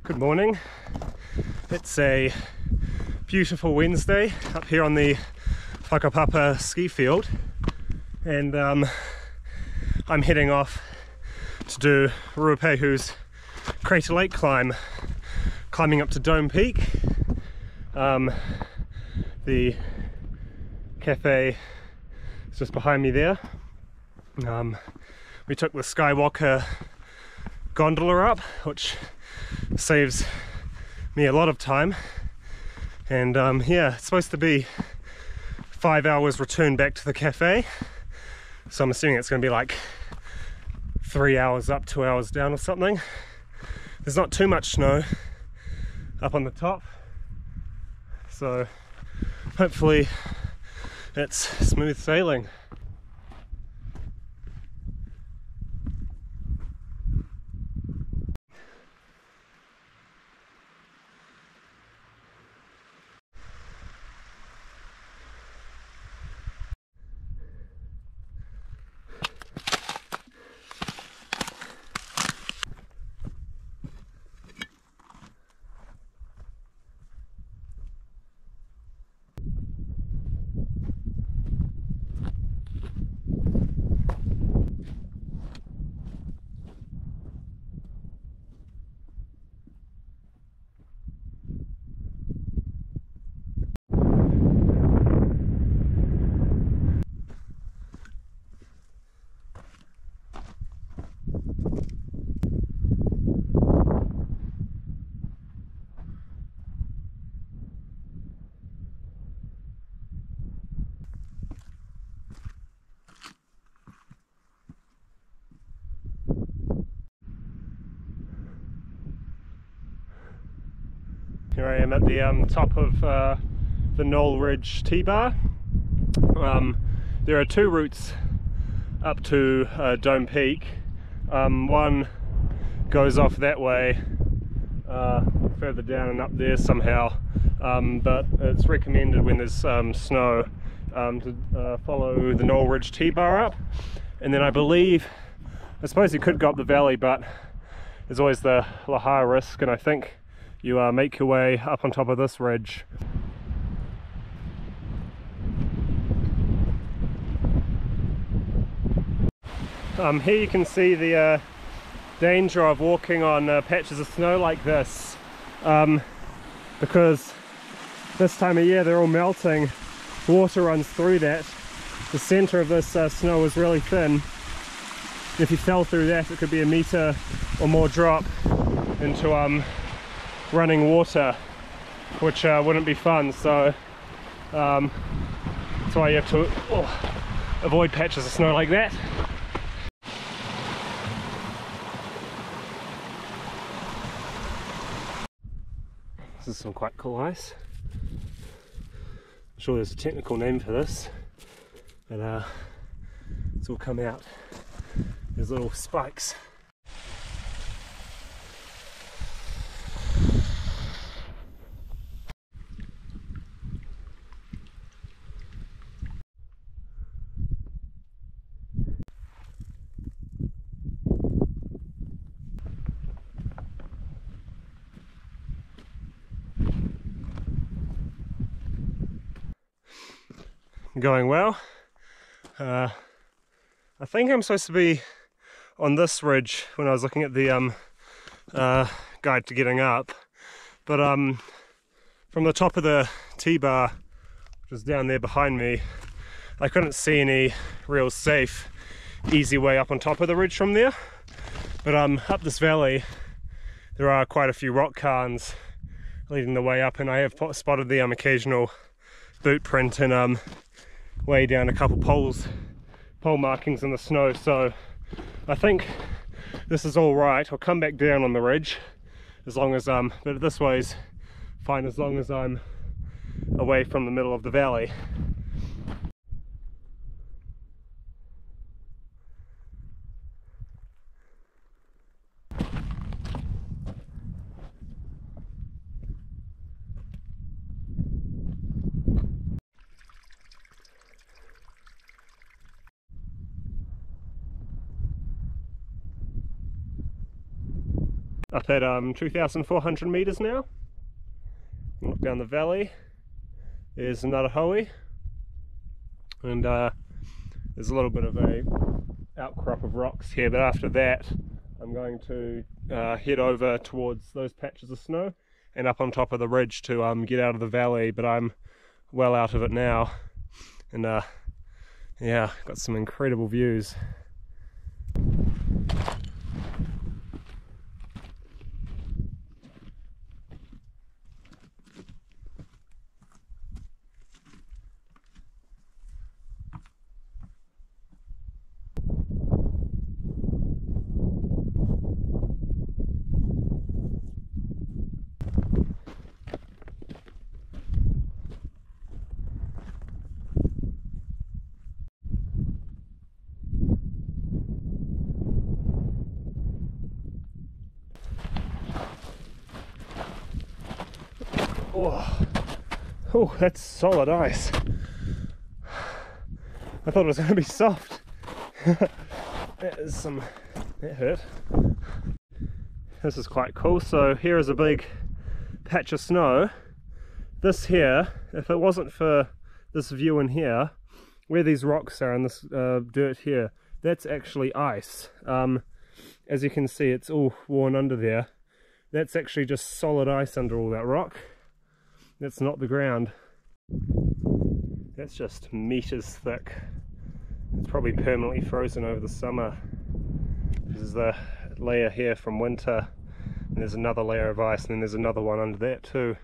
Good morning. It's a beautiful Wednesday up here on the Whakapapa ski field, and I'm heading off to do Ruapehu's Crater Lake climb, climbing up to Dome Peak. The cafe is just behind me there. We took the Skywaka gondola up, which saves me a lot of time, and yeah, it's supposed to be 5 hours return back to the cafe, so I'm assuming it's going to be like 3 hours up, 2 hours down or something. There's not too much snow up on the top, so hopefully it's smooth sailing. Here I am at the top of the Knoll Ridge T-Bar. There are two routes up to Dome Peak. One goes off that way, further down and up there somehow, but it's recommended when there's snow to follow the Knoll Ridge T-Bar up. And then I suppose you could go up the valley, but there's always the higher risk, and I think you make your way up on top of this ridge. Here you can see the danger of walking on patches of snow like this, because this time of year they're all melting, water runs through that. The center of this snow is really thin. If you fell through that, it could be a meter or more drop into running water, which wouldn't be fun. So that's why you have to avoid patches of snow like that. This is some quite cool ice. I'm sure there's a technical name for this, but it's all come out. There's little spikes. Going well. I think I'm supposed to be on this ridge when I was looking at the guide to getting up, but from the top of the T-Bar, which is down there behind me, I couldn't see any real safe, easy way up on top of the ridge from there. But up this valley there are quite a few rock cairns leading the way up, and I have spotted the occasional boot print and way down a couple pole markings in the snow. So I think this is all right. I'll come back down on the ridge as long as but this way's fine as long as I'm away from the middle of the valley. Up at 2,400 meters now. Look down the valley. There's another hoey, and there's a little bit of a outcrop of rocks here, but after that I'm going to head over towards those patches of snow and up on top of the ridge to get out of the valley, but I'm well out of it now, and yeah, got some incredible views. Oh, that's solid ice. I thought it was going to be soft. That hurt. This is quite cool. So here is a big patch of snow. This here, if it wasn't for this view in here, where these rocks are and this dirt here, that's actually ice. As you can see, it's all worn under there. That's actually just solid ice under all that rock. That's not the ground. That's just meters thick. It's probably permanently frozen over the summer. There's the layer here from winter, and there's another layer of ice, and then there's another one under that too.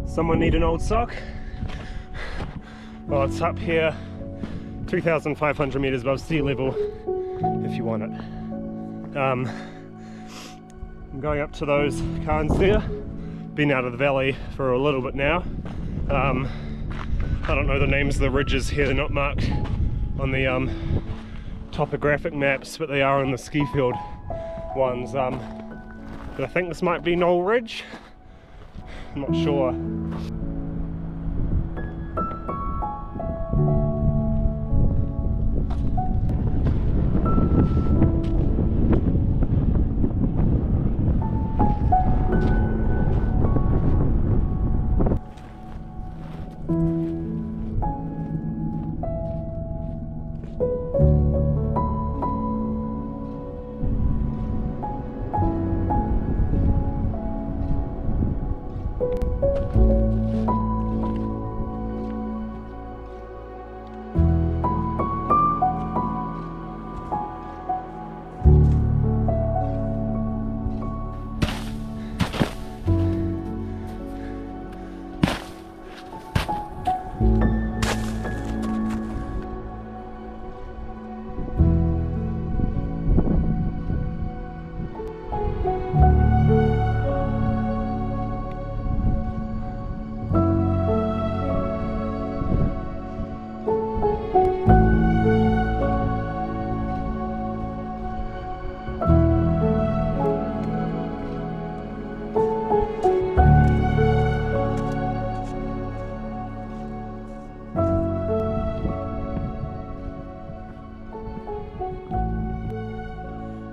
Someone need an old sock? Well, it's up here 2,500 meters above sea level if you want it. I'm going up to those cairns there. Been out of the valley for a little bit now. I don't know the names of the ridges here, they're not marked on the topographic maps, but they are on the ski field ones. But I think this might be Knoll Ridge. I'm not sure.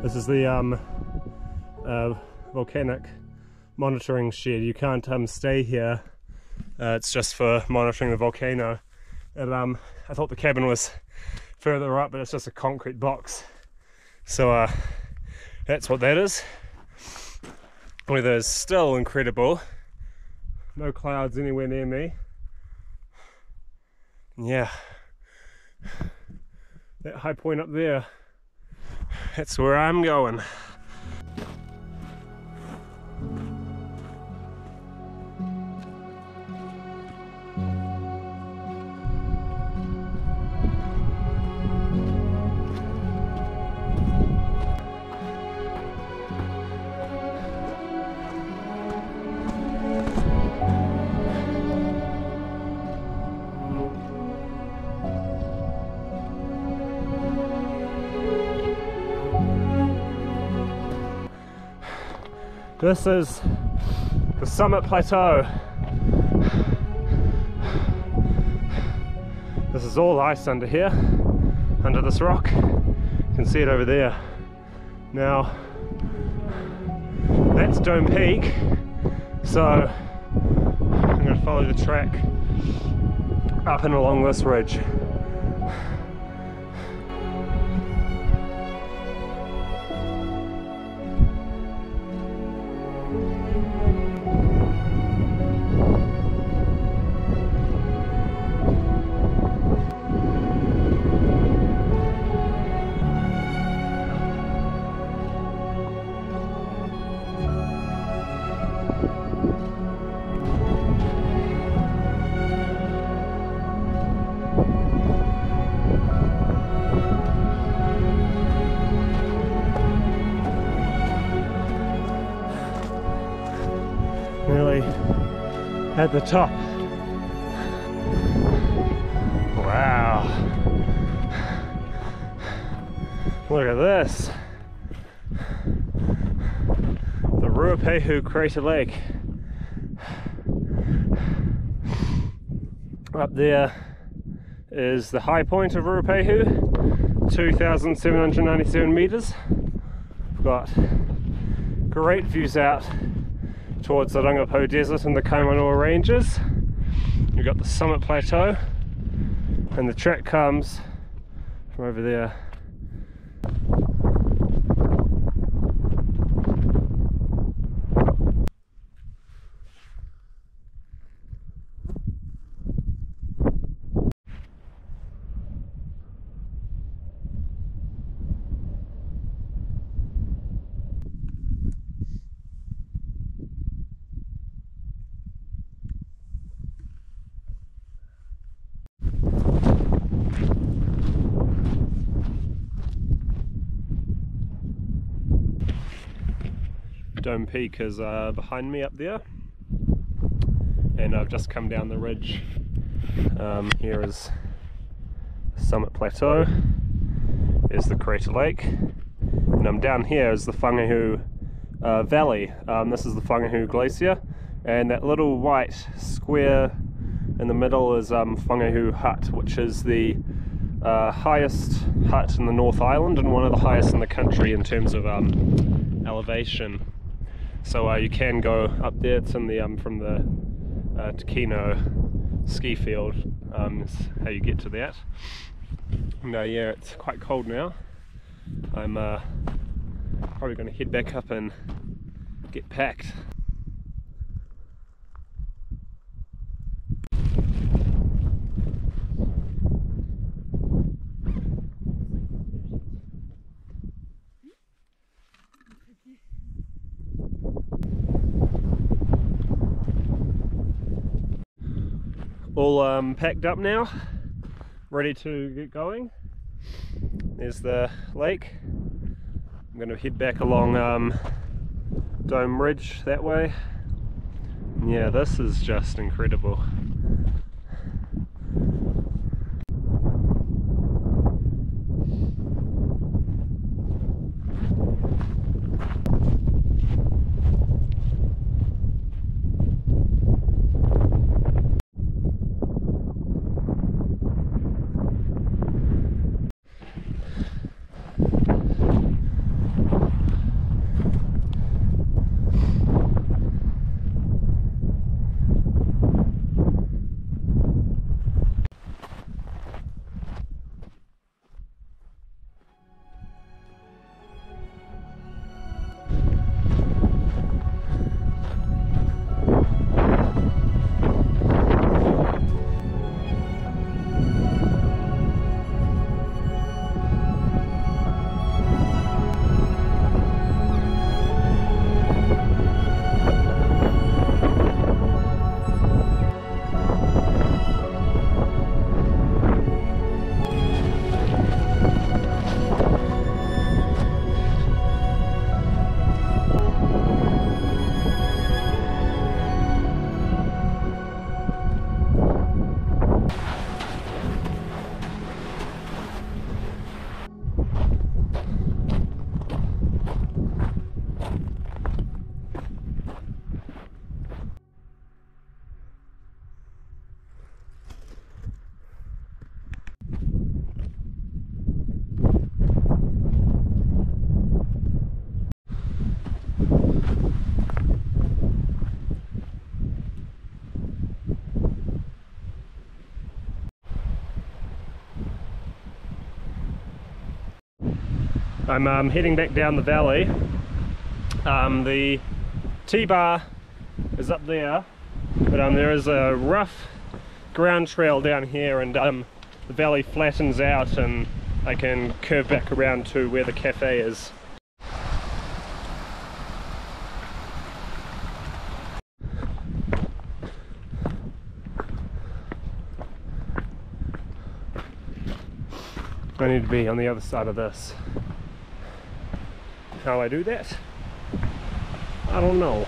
This is the volcanic monitoring shed. You can't stay here. It's just for monitoring the volcano. And I thought the cabin was further up, but it's just a concrete box. So that's what that is. Weather is still incredible. No clouds anywhere near me. Yeah, that high point up there, that's where I'm going. This is the summit plateau. This is all ice under here, under this rock. You can see it over there. Now, that's Dome Peak, so I'm going to follow the track up and along this ridge. Nearly at the top. Wow. Look at this. The Ruapehu crater lake. Up there is the high point of Ruapehu, 2,797 meters. We've got great views out towards the Rangipo Desert and the Kaimanoa Ranges. You've got the summit plateau, and the track comes from over there. Dome Peak is behind me up there, and I've just come down the ridge. Here is Summit Plateau, there's the Crater Lake, and down here is the Whangahu Valley. This is the Whangahu Glacier, and that little white square in the middle is Whangahu Hut, which is the highest hut in the North Island and one of the highest in the country in terms of elevation. So you can go up there. It's in the from the Takino ski field. Is how you get to that. And yeah, it's quite cold now. I'm probably going to head back up and get packed. All packed up now, ready to get going. There's the lake. I'm going to head back along Dome Ridge that way. Yeah, this is just incredible. I'm heading back down the valley. The T-Bar is up there, but there is a rough ground trail down here, and the valley flattens out and I can curve back around to where the cafe is. I need to be on the other side of this. How I do that? I don't know.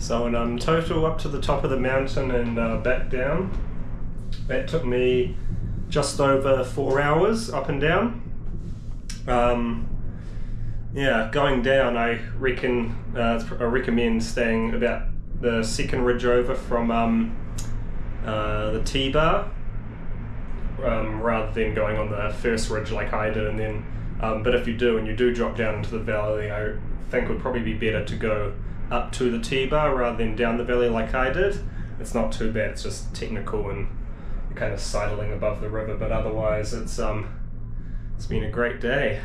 So in total up to the top of the mountain and back down, that took me just over 4 hours up and down. Yeah, going down I reckon I recommend staying about the second ridge over from the T-Bar rather than going on the first ridge like I did, and then but if you do and you do drop down into the valley, I think it would probably be better to go up to the T-Bar rather than down the valley like I did. It's not too bad, it's just technical and you're kind of sidling above the river, but otherwise it's been a great day.